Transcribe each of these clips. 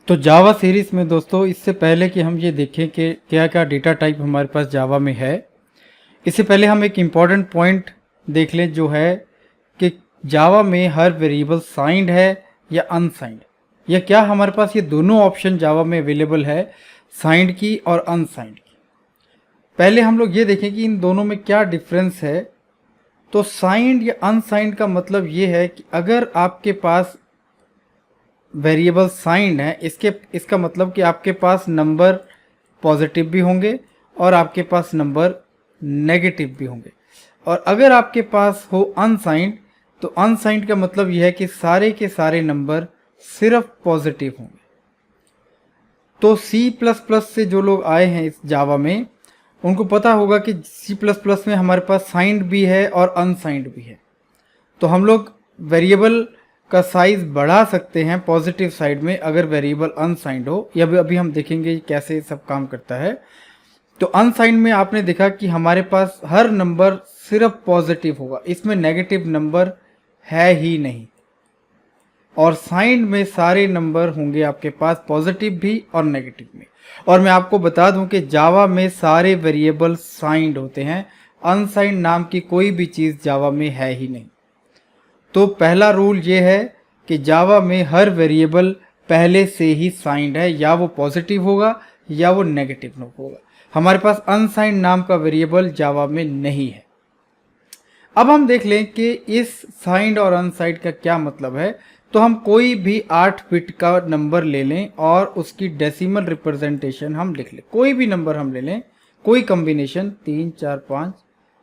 तो जावा सीरीज़ में दोस्तों इससे पहले कि हम ये देखें कि क्या क्या डेटा टाइप हमारे पास जावा में है, इससे पहले हम एक इम्पॉर्टेंट पॉइंट देख लें जो है कि जावा में हर वेरिएबल साइंड है या अनसाइंड, या क्या हमारे पास ये दोनों ऑप्शन जावा में अवेलेबल है, साइंड की और अनसाइंड की। पहले हम लोग ये देखें कि इन दोनों में क्या डिफरेंस है। तो साइंड या अनसाइंड का मतलब ये है कि अगर आपके पास वेरिएबल साइंड है, इसका मतलब कि आपके पास नंबर पॉजिटिव भी होंगे और आपके पास नंबर नेगेटिव भी होंगे। और अगर आपके पास हो अनसाइंड, तो अनसाइंड का मतलब यह है कि सारे के सारे नंबर सिर्फ पॉजिटिव होंगे। तो C++ से जो लोग आए हैं इस जावा में, उनको पता होगा कि C++ में हमारे पास साइंड भी है और अनसाइंड भी है। तो हम लोग वेरिएबल का साइज बढ़ा सकते हैं पॉजिटिव साइड में अगर वेरिएबल अनसाइंड हो, या अभी हम देखेंगे कैसे सब काम करता है। तो अनसाइंड में आपने देखा कि हमारे पास हर नंबर सिर्फ पॉजिटिव होगा, इसमें नेगेटिव नंबर है ही नहीं। और साइंड में सारे नंबर होंगे आपके पास पॉजिटिव भी और नेगेटिव में। और मैं आपको बता दूं कि जावा में सारे वेरिएबल साइंड होते हैं, अनसाइंड नाम की कोई भी चीज़ जावा में है ही नहीं। तो पहला रूल ये है कि जावा में हर वेरिएबल पहले से ही साइंड है, या वो पॉजिटिव होगा या वो नेगेटिव होगा। हमारे पास अनसाइंड नाम का वेरिएबल जावा में नहीं है। अब हम देख लें कि इस साइंड और अनसाइंड का क्या मतलब है। तो हम कोई भी 8 बिट का नंबर ले लें और उसकी डेसिमल रिप्रेजेंटेशन हम लिख लें। कोई भी नंबर हम ले लें, कोई कॉम्बिनेशन 3, 4, 5,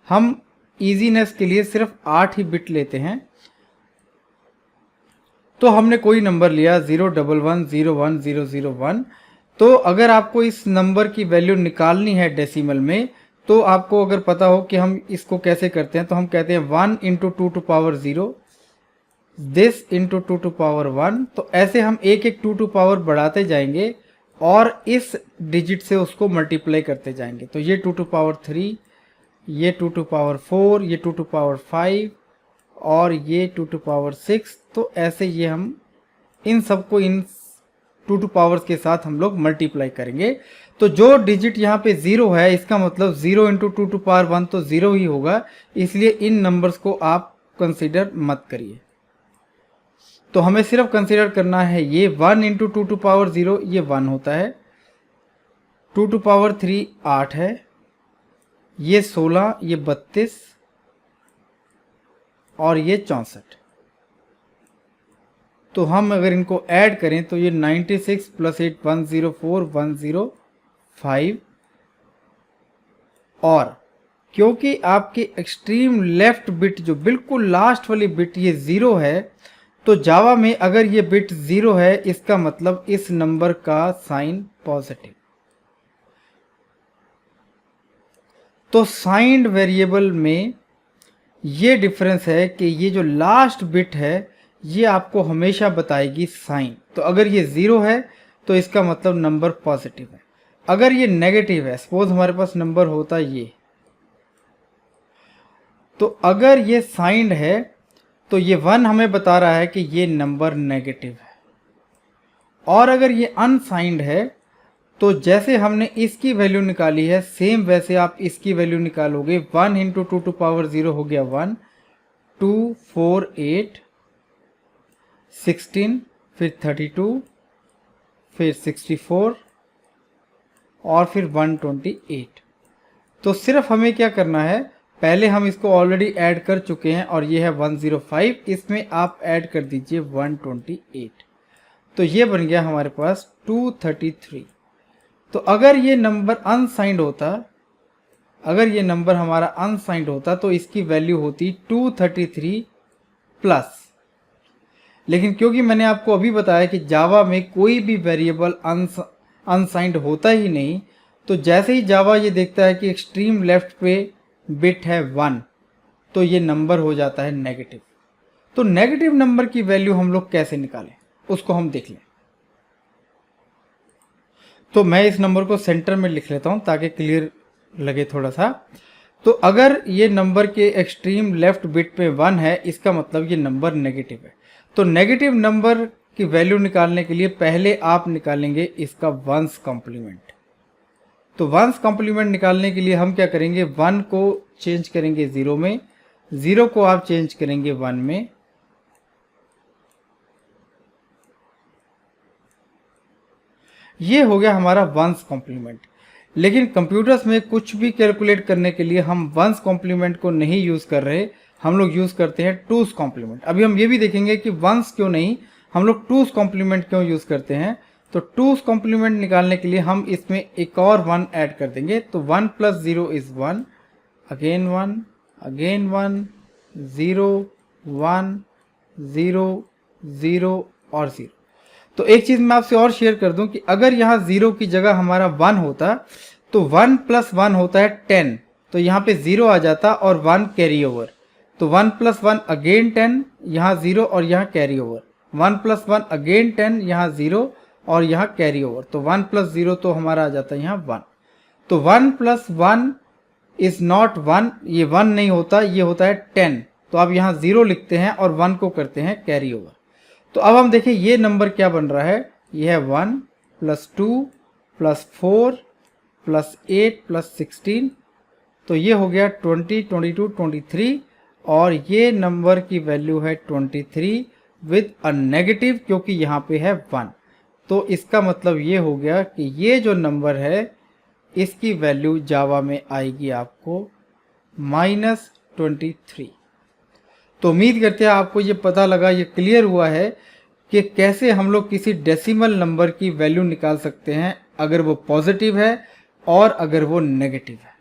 हम इजीनेस के लिए सिर्फ 8 ही बिट लेते हैं। तो हमने कोई नंबर लिया 011010001। तो अगर आपको इस नंबर की वैल्यू निकालनी है डेसिमल में, तो आपको अगर पता हो कि हम इसको कैसे करते हैं, तो हम कहते हैं 1 × 2 to power 0, this × 2 to power 1। तो ऐसे हम एक एक 2 टू पावर बढ़ाते जाएंगे और इस डिजिट से उसको मल्टीप्लाई करते जाएंगे। तो ये 2 टू पावर 3, ये 2 टू पावर 4, ये 2 टू पावर 5 और ये 2 टू पावर 6। तो ऐसे ये हम इन सबको इन 2 टू पावर्स के साथ हम लोग मल्टीप्लाई करेंगे। तो जो डिजिट यहाँ पे 0 है, इसका मतलब 0 × 2 टू पावर 1 तो 0 ही होगा, इसलिए इन नंबर्स को आप कंसीडर मत करिए। तो हमें सिर्फ कंसीडर करना है ये 1 × 2 टू पावर 0, ये 1 होता है। 2 टू पावर 3 8 है, ये 16, ये 32 और ये 64। तो हम अगर इनको ऐड करें तो ये 96 + 8 104 105। और क्योंकि आपके एक्सट्रीम लेफ्ट बिट जो बिल्कुल लास्ट वाली बिट ये 0 है, तो जावा में अगर ये बिट 0 है, इसका मतलब इस नंबर का साइन पॉजिटिव। तो साइंड वेरिएबल में ये डिफरेंस है कि ये जो लास्ट बिट है ये आपको हमेशा बताएगी साइन। तो अगर ये 0 है तो इसका मतलब नंबर पॉजिटिव है। अगर ये नेगेटिव है, सपोज हमारे पास नंबर होता ये, तो अगर ये साइंड है तो ये 1 हमें बता रहा है कि ये नंबर नेगेटिव है। और अगर ये अनसाइंड है, तो जैसे हमने इसकी वैल्यू निकाली है, सेम वैसे आप इसकी वैल्यू निकालोगे। 1 × 2 टू पावर 0 हो गया 1, 2 4 8 16, फिर 32, फिर 64 और फिर 128। तो सिर्फ हमें क्या करना है, पहले हम इसको ऑलरेडी ऐड कर चुके हैं और ये है 105, इसमें आप ऐड कर दीजिए 128। तो ये बन गया हमारे पास 233। तो अगर ये नंबर अनसाइंड होता, अगर ये नंबर हमारा अनसाइंड होता तो इसकी वैल्यू होती 233 प्लस। लेकिन क्योंकि मैंने आपको अभी बताया कि जावा में कोई भी वेरिएबल अनसाइंड होता ही नहीं, तो जैसे ही जावा ये देखता है कि एक्सट्रीम लेफ्ट पे बिट है 1, तो ये नंबर हो जाता है नेगेटिव। तो नेगेटिव नंबर की वैल्यू हम लोग कैसे निकालें, उसको हम देख लें। तो मैं इस नंबर को सेंटर में लिख लेता हूं ताकि क्लियर लगे थोड़ा सा। तो अगर ये नंबर के एक्सट्रीम लेफ्ट बिट पे 1 है, इसका मतलब ये नंबर नेगेटिव है। तो नेगेटिव नंबर की वैल्यू निकालने के लिए पहले आप निकालेंगे इसका वंस कॉम्प्लीमेंट। तो वंस कॉम्प्लीमेंट निकालने के लिए हम क्या करेंगे, 1 को चेंज करेंगे 0 में, 0 को आप चेंज करेंगे 1 में, ये हो गया हमारा वंस कॉम्प्लीमेंट। लेकिन कंप्यूटर्स में कुछ भी कैलकुलेट करने के लिए हम वंस कॉम्प्लीमेंट को नहीं यूज़ कर रहे, हम लोग यूज़ करते हैं टूस कॉम्प्लीमेंट। अभी हम ये भी देखेंगे कि वंस क्यों नहीं, हम लोग टूस कॉम्प्लीमेंट क्यों यूज़ करते हैं। तो टूस कॉम्प्लीमेंट निकालने के लिए हम इसमें एक और 1 ऐड कर देंगे। तो 1 + 0 इज़ 1, अगेन 1, अगेन 1, 0, 1, 0, 0 और 0। तो एक चीज़ मैं आपसे और शेयर कर दूं कि अगर यहाँ 0 की जगह हमारा 1 होता तो 1 + 1 होता है 10, तो यहाँ पे 0 आ जाता और 1 कैरी ओवर। तो 1 + 1 अगेन 10, यहाँ 0 और यहाँ कैरी ओवर, 1 + 1 अगेन 10, यहाँ 0 और यहाँ कैरी ओवर। तो 1 + 0 तो हमारा आ जाता है यहाँ 1। तो 1 + 1 इज़ नॉट 1, ये 1 नहीं होता, ये होता है 10। तो आप यहाँ 0 लिखते हैं और 1 को करते हैं कैरी ओवर। तो अब हम देखें ये नंबर क्या बन रहा है, ये है 1 + 2 + 4 + 8 + 16। तो ये हो गया 20, 22, 23 और ये नंबर की वैल्यू है 23 विद अ नेगेटिव, क्योंकि यहाँ पे है 1। तो इसका मतलब ये हो गया कि ये जो नंबर है इसकी वैल्यू जावा में आएगी आपको -23। तो उम्मीद करते हैं आपको ये पता लगा, ये क्लियर हुआ है कि कैसे हम लोग किसी डेसिमल नंबर की वैल्यू निकाल सकते हैं अगर वो पॉजिटिव है और अगर वो नेगेटिव है।